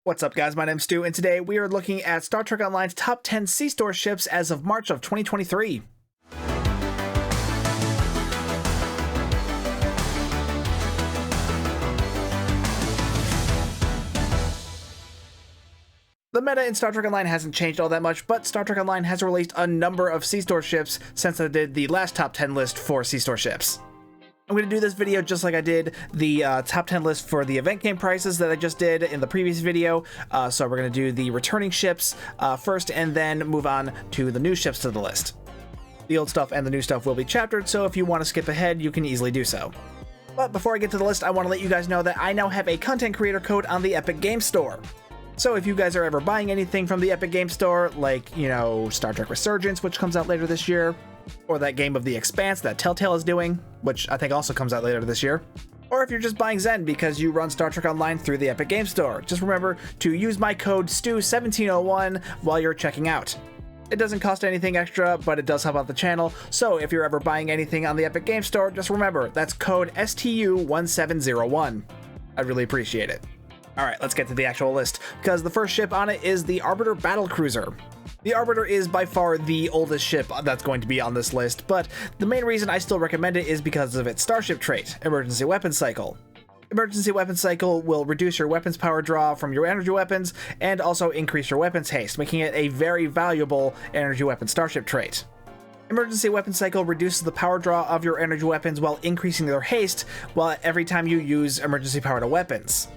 What's up, guys? My name's Stu, and today we are looking at Star Trek Online's top 10 C-Store ships as of March of 2023. The meta in Star Trek Online hasn't changed all that much, but Star Trek Online has released a number of C-Store ships since I did the last top 10 list for C-Store ships. I'm going to do this video just like I did the top 10 list for the event game prices that I just did in the previous video. So we're going to do the returning ships first and then move on to the new ships to the list. The old stuff and the new stuff will be chaptered, so if you want to skip ahead, you can easily do so. But before I get to the list, I want to let you guys know that I now have a content creator code on the Epic Game Store. So if you guys are ever buying anything from the Epic Game Store, like, you know, Star Trek Resurgence, which comes out later this year, or that game of The Expanse that Telltale is doing, which I think also comes out later this year, or if you're just buying Zen because you run Star Trek Online through the Epic Game Store, just remember to use my code STU1701 while you're checking out. It doesn't cost anything extra, but it does help out the channel, so if you're ever buying anything on the Epic Game Store, just remember, that's code STU1701. I'd really appreciate it. Alright, let's get to the actual list, because the first ship on it is the Arbiter Battlecruiser. The Arbiter is by far the oldest ship that's going to be on this list, but the main reason I still recommend it is because of its starship trait, Emergency Weapon Cycle. Emergency Weapon Cycle will reduce your weapons power draw from your energy weapons and also increase your weapons haste, making it a very valuable energy weapon starship trait. Emergency Weapon Cycle reduces the power draw of your energy weapons while increasing their haste every time you use emergency power to weapons.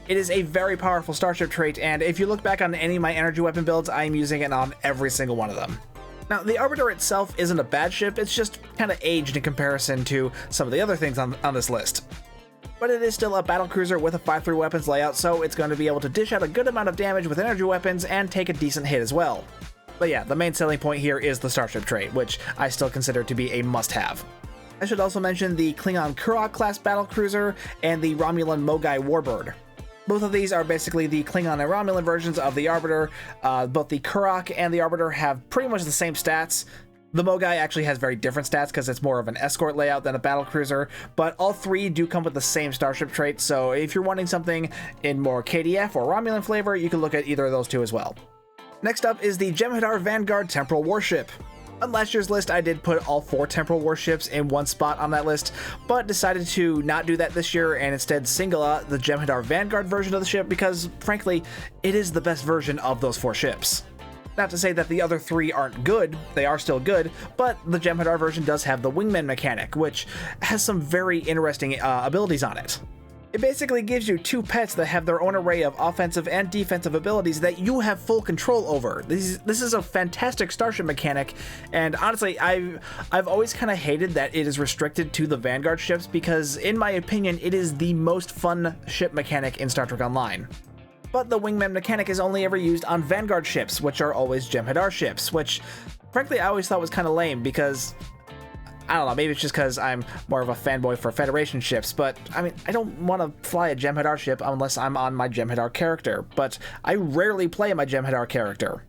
It is a very powerful starship trait, and if you look back on any of my energy weapon builds, I am using it on every single one of them. Now, the Arbiter itself isn't a bad ship, it's just kind of aged in comparison to some of the other things on this list. But it is still a battlecruiser with a 5-3 weapons layout, so it's going to be able to dish out a good amount of damage with energy weapons and take a decent hit as well. But yeah, the main selling point here is the starship trait, which I still consider to be a must-have. I should also mention the Klingon Kurok class battlecruiser and the Romulan Mogai Warbird. Both of these are basically the Klingon and Romulan versions of the Arbiter. Both the Kurok and the Arbiter have pretty much the same stats. The Mogai actually has very different stats because it's more of an escort layout than a battlecruiser, but all three do come with the same starship trait, so if you're wanting something in more KDF or Romulan flavor, you can look at either of those two as well. Next up is the Jem'Hadar Vanguard Temporal Warship. On last year's list, I did put all 4 temporal warships in one spot on that list, but decided to not do that this year and instead single out the Jem'Hadar Vanguard version of the ship because, frankly, it is the best version of those 4 ships. Not to say that the other 3 aren't good, they are still good, but the Jem'Hadar version does have the wingman mechanic, which has some very interesting abilities on it. It basically gives you 2 pets that have their own array of offensive and defensive abilities that you have full control over. This is a fantastic starship mechanic, and honestly, I've always kind of hated that it is restricted to the Vanguard ships because, in my opinion, it is the most fun ship mechanic in Star Trek Online. But the wingman mechanic is only ever used on Vanguard ships, which are always Jem'Hadar ships, which, frankly, I always thought was kind of lame because, I don't know, maybe it's just because I'm more of a fanboy for Federation ships, but I mean, I don't want to fly a Jem'Hadar ship unless I'm on my Jem'Hadar character, but I rarely play my Jem'Hadar character.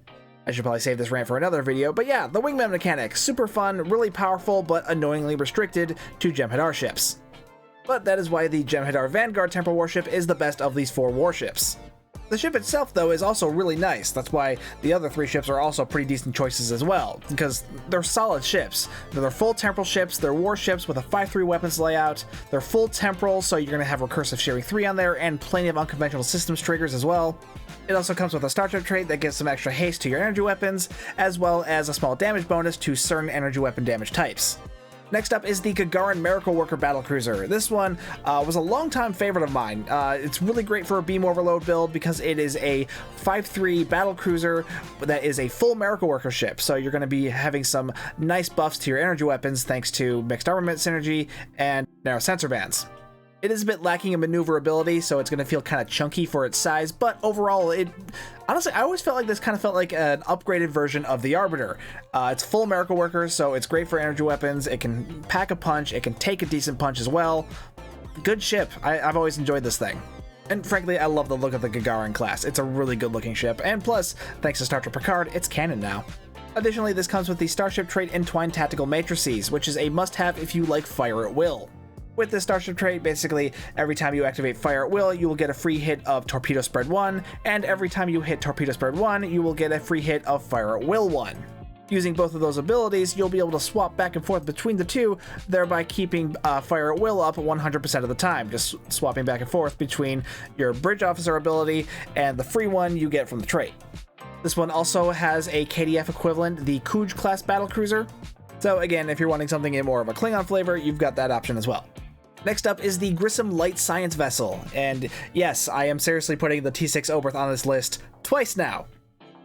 I should probably save this rant for another video, but yeah, the wingman mechanic, super fun, really powerful, but annoyingly restricted to Jem'Hadar ships. But that is why the Jem'Hadar Vanguard Temporal Warship is the best of these 4 warships. The ship itself, though, is also really nice. That's why the other 3 ships are also pretty decent choices as well, because they're solid ships. They're full temporal ships, they're warships with a 5-3 weapons layout, they're full temporal, so you're going to have recursive sharing 3 on there, and plenty of unconventional systems triggers as well. It also comes with a starship trait that gives some extra haste to your energy weapons, as well as a small damage bonus to certain energy weapon damage types. Next up is the Gagarin Miracle Worker Battlecruiser. This one was a longtime favorite of mine. It's really great for a beam overload build because it is a 5-3 battlecruiser that is a full Miracle Worker ship. So you're going to be having some nice buffs to your energy weapons thanks to mixed armament synergy and narrow sensor bands. It is a bit lacking in maneuverability, so it's going to feel kind of chunky for its size, but overall, honestly, I always felt like this kind of felt like an upgraded version of the Arbiter. It's full Miracle Worker, so it's great for energy weapons, it can pack a punch, it can take a decent punch as well. Good ship, I've always enjoyed this thing. And frankly, I love the look of the Gagarin class. It's a really good looking ship, and plus, thanks to Star Trek Picard, it's canon now. Additionally, this comes with the Starship Trait Entwined Tactical Matrices, which is a must-have if you like fire at will. With this starship trait, basically, every time you activate Fire at Will, you will get a free hit of Torpedo Spread 1, and every time you hit Torpedo Spread 1, you will get a free hit of Fire at Will 1. Using both of those abilities, you'll be able to swap back and forth between the two, thereby keeping Fire at Will up 100% of the time, just swapping back and forth between your Bridge Officer ability and the free one you get from the trait. This one also has a KDF equivalent, the Kuj class battlecruiser. So again, if you're wanting something in more of a Klingon flavor, you've got that option as well. Next up is the Grissom Light Science Vessel, and yes, I am seriously putting the T6 Oberth on this list twice now.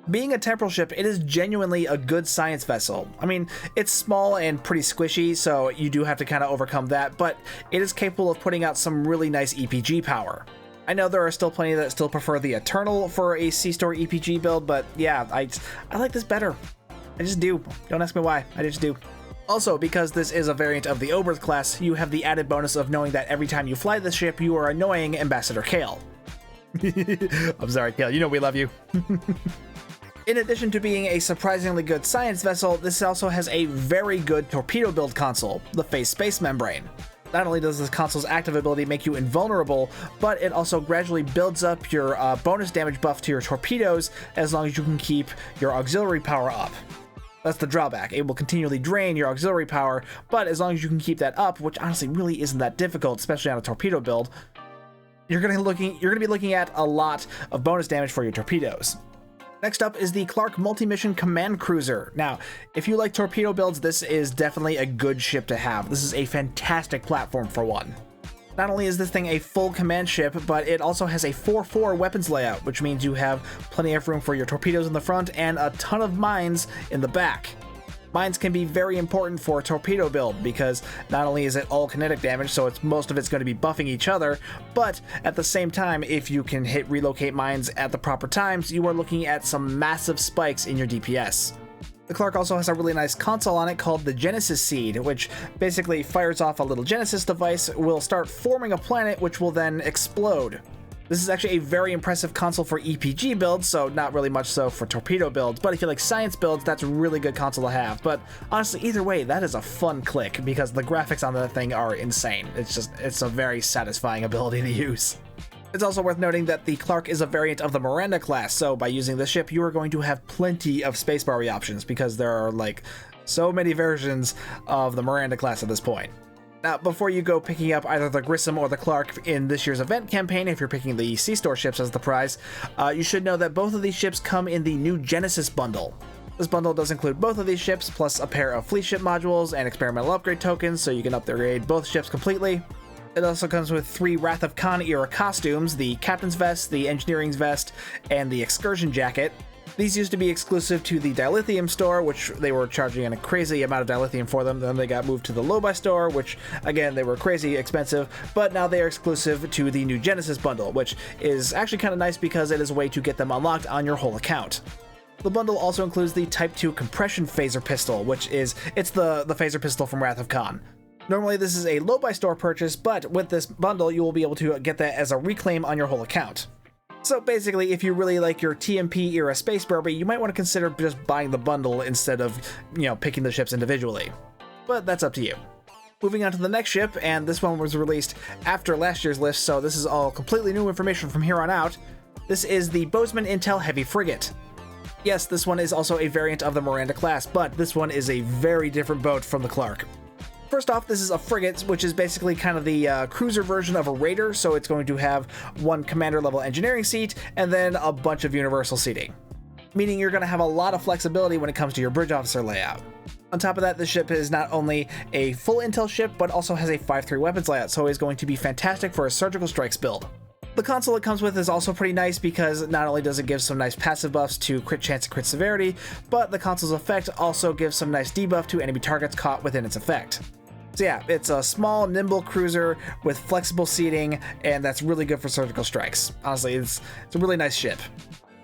Being a temporal ship, it is genuinely a good science vessel. I mean, it's small and pretty squishy, so you do have to kind of overcome that, but it is capable of putting out some really nice EPG power. I know there are still plenty that still prefer the Eternal for a C-Store EPG build, but yeah, I like this better. I just do. Don't ask me why, I just do. Also, because this is a variant of the Oberth class, you have the added bonus of knowing that every time you fly this ship, you are annoying Ambassador Kale. I'm sorry, Kale, you know we love you. In addition to being a surprisingly good science vessel, this also has a very good torpedo build console, the Phase Space Membrane. Not only does this console's active ability make you invulnerable, but it also gradually builds up your bonus damage buff to your torpedoes as long as you can keep your auxiliary power up. That's the drawback. It will continually drain your auxiliary power, but as long as you can keep that up, which honestly really isn't that difficult, especially on a torpedo build, you're going to be looking at a lot of bonus damage for your torpedoes. Next up is the Clark Multi-Mission Command Cruiser. Now, if you like torpedo builds, this is definitely a good ship to have. This is a fantastic platform for one. Not only is this thing a full command ship, but it also has a 4-4 weapons layout, which means you have plenty of room for your torpedoes in the front and a ton of mines in the back. Mines can be very important for a torpedo build because not only is it all kinetic damage, so most of it's going to be buffing each other, but at the same time, if you can hit relocate mines at the proper times, you are looking at some massive spikes in your DPS. The Clark also has a really nice console on it called the Genesis Seed, which basically fires off a little Genesis device, will start forming a planet which will then explode. This is actually a very impressive console for EPG builds, so not really much so for torpedo builds, but if you like science builds, that's a really good console to have. But honestly, either way, that is a fun click because the graphics on that thing are insane. It's a very satisfying ability to use. It's also worth noting that the Clark is a variant of the Miranda class, so by using this ship, you are going to have plenty of spacebar options because there are like so many versions of the Miranda class at this point. Now, before you go picking up either the Grissom or the Clark in this year's event campaign, if you're picking the C-Store ships as the prize, you should know that both of these ships come in the new Genesis bundle. This bundle does include both of these ships, plus a pair of fleet ship modules and experimental upgrade tokens, so you can upgrade both ships completely. It also comes with 3 Wrath of Khan era costumes, the Captain's Vest, the Engineering's Vest, and the Excursion Jacket. These used to be exclusive to the Dilithium store, which they were charging a crazy amount of dilithium for them. Then they got moved to the Low-Buy store, which, again, they were crazy expensive, but now they are exclusive to the new Genesis bundle, which is actually kind of nice because it is a way to get them unlocked on your whole account. The bundle also includes the Type 2 compression phaser pistol, it's the phaser pistol from Wrath of Khan. Normally this is a Low-Buy store purchase, but with this bundle you will be able to get that as a reclaim on your whole account. So basically, if you really like your TMP era Space Barbie, you might want to consider just buying the bundle instead of, picking the ships individually. But that's up to you. Moving on to the next ship, and this one was released after last year's list, so this is all completely new information from here on out. This is the Bozeman Intel Heavy Frigate. Yes, this one is also a variant of the Miranda class, but this one is a very different boat from the Clark. First off, this is a frigate, which is basically kind of the cruiser version of a raider, so it's going to have one commander-level engineering seat and then a bunch of universal seating, meaning you're going to have a lot of flexibility when it comes to your bridge officer layout. On top of that, this ship is not only a full intel ship, but also has a 5-3 weapons layout, so it's going to be fantastic for a surgical strikes build. The console it comes with is also pretty nice because not only does it give some nice passive buffs to crit chance and crit severity, but the console's effect also gives some nice debuff to enemy targets caught within its effect. So yeah, it's a small, nimble cruiser with flexible seating, and that's really good for surgical strikes. Honestly, it's a really nice ship.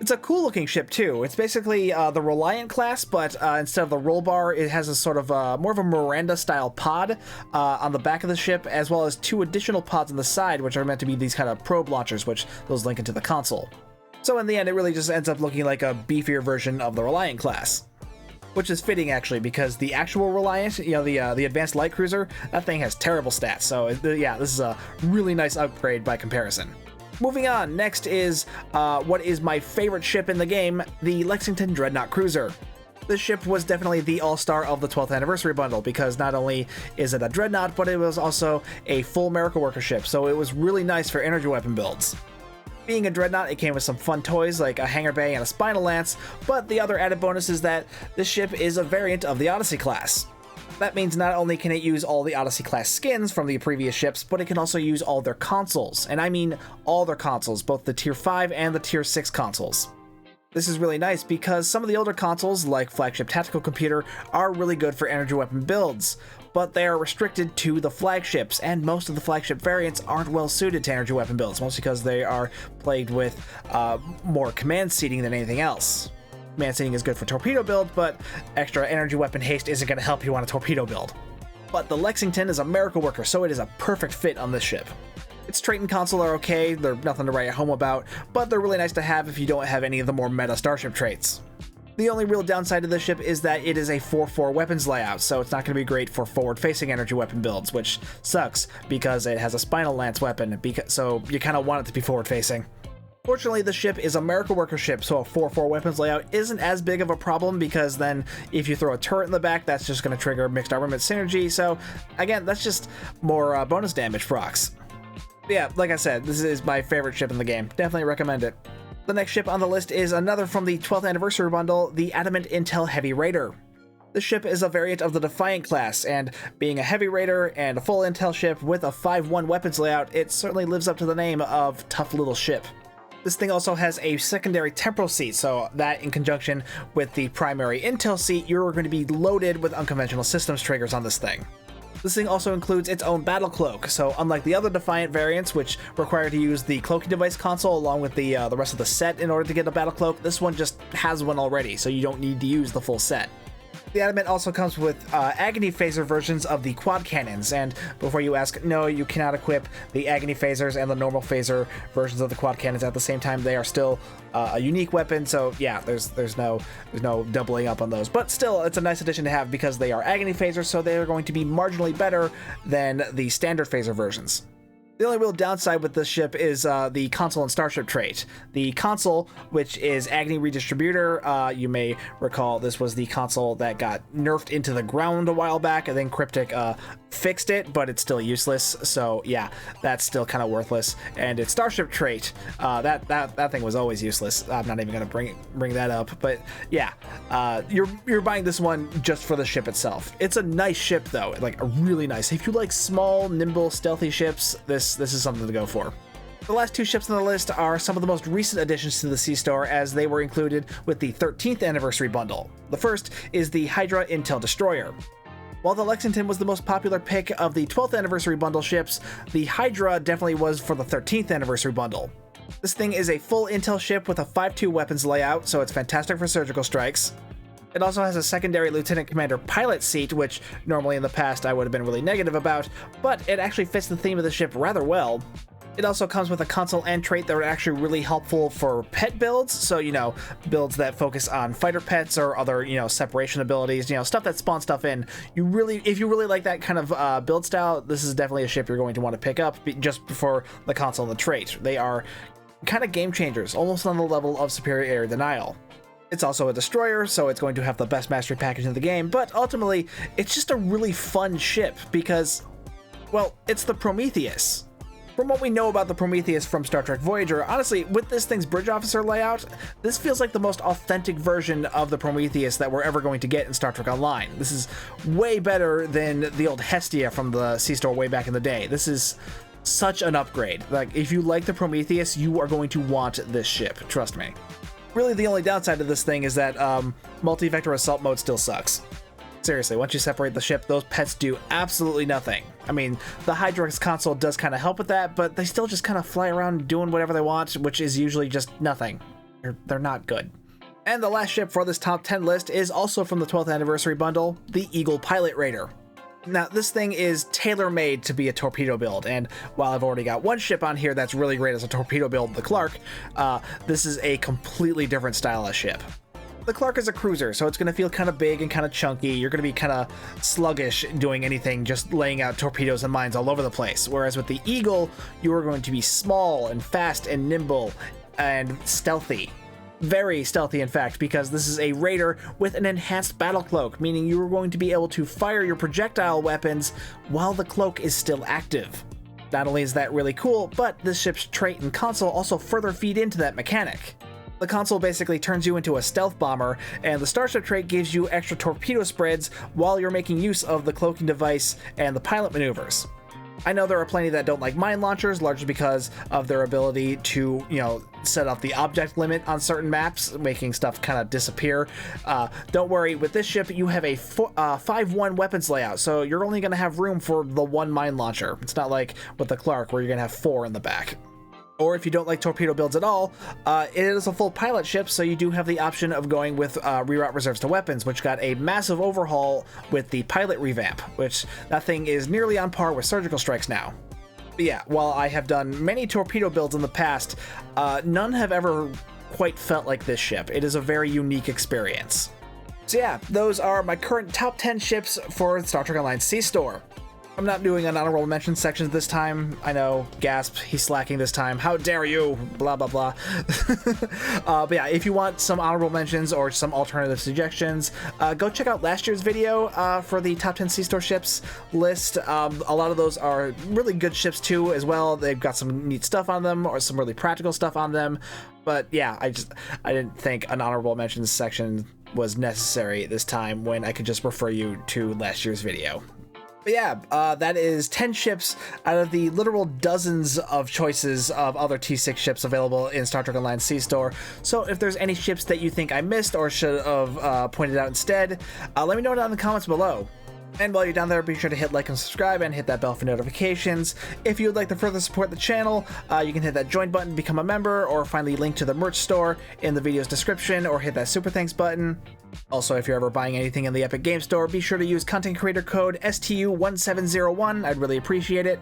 It's a cool looking ship too. It's basically the Reliant class, but instead of the roll bar, it has a sort of more of a Miranda style pod on the back of the ship, as well as 2 additional pods on the side, which are meant to be these kind of probe launchers, which those link into the console. So in the end, it really just ends up looking like a beefier version of the Reliant class. which is fitting actually, because the actual Reliant, you know, the advanced light cruiser, that thing has terrible stats. So yeah, this is a really nice upgrade by comparison. Moving on, next is what is my favorite ship in the game, the Lexington Dreadnought Cruiser. This ship was definitely the all-star of the 12th anniversary bundle, because not only is it a dreadnought, but it was also a full miracle worker ship, so it was really nice for energy weapon builds. Being a dreadnought, it came with some fun toys like a hangar bay and a spinal lance, but the other added bonus is that this ship is a variant of the Odyssey class. That means not only can it use all the Odyssey class skins from the previous ships, but it can also use all their consoles, and I mean all their consoles, both the tier 5 and the tier 6 consoles. This is really nice because some of the older consoles, like Flagship Tactical Computer, are really good for energy weapon builds, but they are restricted to the flagships, and most of the flagship variants aren't well suited to energy weapon builds, mostly because they are plagued with more command seating than anything else. Command seating is good for torpedo build, but extra energy weapon haste isn't going to help you on a torpedo build. But the Lexington is a miracle worker, so it is a perfect fit on this ship. Its trait and console are okay, they're nothing to write home about, but they're really nice to have if you don't have any of the more meta starship traits. The only real downside of this ship is that it is a 4-4 weapons layout, so it's not going to be great for forward-facing energy weapon builds, which sucks because it has a spinal lance weapon, so you kind of want it to be forward-facing. Fortunately, the ship is a miracle worker ship, so a 4-4 weapons layout isn't as big of a problem, because then if you throw a turret in the back, that's just going to trigger mixed armament synergy, so again, that's just more bonus damage procs. Yeah, like I said, this is my favorite ship in the game. Definitely recommend it. The next ship on the list is another from the 12th anniversary bundle, the Adamant Intel Heavy Raider. This ship is a variant of the Defiant class, and being a heavy raider and a full intel ship with a 5-1 weapons layout, it certainly lives up to the name of tough little ship. This thing also has a secondary temporal seat, so that in conjunction with the primary intel seat, you're going to be loaded with unconventional systems triggers on this thing. This thing also includes its own battle cloak, so unlike the other Defiant variants, which require to use the cloaking device console along with the rest of the set in order to get a battle cloak, this one just has one already, so you don't need to use the full set. The Adamant also comes with Agony Phaser versions of the quad cannons, and before you ask, no, you cannot equip the Agony Phasers and the normal phaser versions of the quad cannons at the same time. They are still a unique weapon, so yeah, there's no doubling up on those. But still, it's a nice addition to have because they are Agony Phasers, so they are going to be marginally better than the standard phaser versions. The only real downside with this ship is the console and starship trait. The console, which is Agony Redistributor, you may recall this was the console that got nerfed into the ground a while back, and then Cryptic fixed it, but it's still useless, so yeah, that's still kind of worthless. And its starship trait, that thing was always useless. I'm not even going to bring that up, but yeah, you're buying this one just for the ship itself. It's a nice ship though, like a really nice. If you like small, nimble, stealthy ships, this is something to go for. The last two ships on the list are some of the most recent additions to the Sea Store, as they were included with the 13th anniversary bundle. The first is the Hydra Intel Destroyer. While the Lexington was the most popular pick of the 12th anniversary bundle ships, the Hydra definitely was for the 13th anniversary bundle. This thing is a full intel ship with a 5-2 weapons layout, so it's fantastic for surgical strikes. It also has a secondary Lieutenant Commander pilot seat, which normally in the past I would have been really negative about, but it actually fits the theme of the ship rather well. It also comes with a console and trait that are actually really helpful for pet builds, so, builds that focus on fighter pets or other, separation abilities, stuff that spawns stuff in. If you really like that kind of build style, this is definitely a ship you're going to want to pick up just for the console and the trait. They are kind of game changers, almost on the level of Superior Air Denial. It's also a destroyer, so it's going to have the best mastery package in the game, but ultimately, it's just a really fun ship because, well, it's the Prometheus. From what we know about the Prometheus from Star Trek Voyager, honestly, with this thing's bridge officer layout, this feels like the most authentic version of the Prometheus that we're ever going to get in Star Trek Online. This is way better than the old Hestia from the Sea Store way back in the day. This is such an upgrade. Like, if you like the Prometheus, you are going to want this ship, trust me. Really, the only downside of this thing is that multi-vector assault mode still sucks. Seriously, once you separate the ship, those pets do absolutely nothing. I mean, the Hydra's console does kind of help with that, but they still just kind of fly around doing whatever they want, which is usually just nothing. They're not good. And the last ship for this top 10 list is also from the 12th anniversary bundle, the Eagle Pilot Raider. Now, this thing is tailor-made to be a torpedo build, and while I've already got one ship on here that's really great as a torpedo build, the Clark, this is a completely different style of ship. The Clark is a cruiser, so it's going to feel kind of big and kind of chunky. You're going to be kind of sluggish doing anything, just laying out torpedoes and mines all over the place. Whereas with the Eagle, you are going to be small and fast and nimble and stealthy. Very stealthy, in fact, because this is a raider with an enhanced battle cloak, meaning you are going to be able to fire your projectile weapons while the cloak is still active. Not only is that really cool, but this ship's trait and console also further feed into that mechanic. The console basically turns you into a stealth bomber, and the Starship trait gives you extra torpedo spreads while you're making use of the cloaking device and the pilot maneuvers. I know there are plenty that don't like mine launchers, largely because of their ability to, set off the object limit on certain maps, making stuff kind of disappear. Don't worry, with this ship, you have a 5-1 weapons layout, so you're only going to have room for the one mine launcher. It's not like with the Clark, where you're going to have 4 in the back. Or if you don't like torpedo builds at all, it is a full pilot ship, so you do have the option of going with reroute reserves to weapons, which got a massive overhaul with the pilot revamp, which that thing is nearly on par with surgical strikes now. But yeah, while I have done many torpedo builds in the past, none have ever quite felt like this ship. It is a very unique experience. So yeah, those are my current top 10 ships for Star Trek Online Sea Store. I'm not doing an honorable mention section this time. I know, gasp, he's slacking this time. How dare you? Blah, blah, blah. But yeah, if you want some honorable mentions or some alternative suggestions, go check out last year's video for the top 10 Sea Store ships list. A lot of those are really good ships too, as well. They've got some neat stuff on them or some really practical stuff on them. But yeah, I didn't think an honorable mentions section was necessary this time when I could just refer you to last year's video. But yeah, that is 10 ships out of the literal dozens of choices of other T6 ships available in Star Trek Online Sea Store. So if there's any ships that you think I missed or should have pointed out instead, let me know down in the comments below. And while you're down there, be sure to hit like and subscribe and hit that bell for notifications. If you would like to further support the channel, you can hit that join button, become a member, or find the link to the merch store in the video's description, or hit that super thanks button. Also, if you're ever buying anything in the Epic Game Store, be sure to use content creator code STU1701. I'd really appreciate it.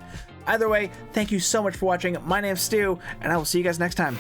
Either way, thank you so much for watching. My name's Stu, and I will see you guys next time.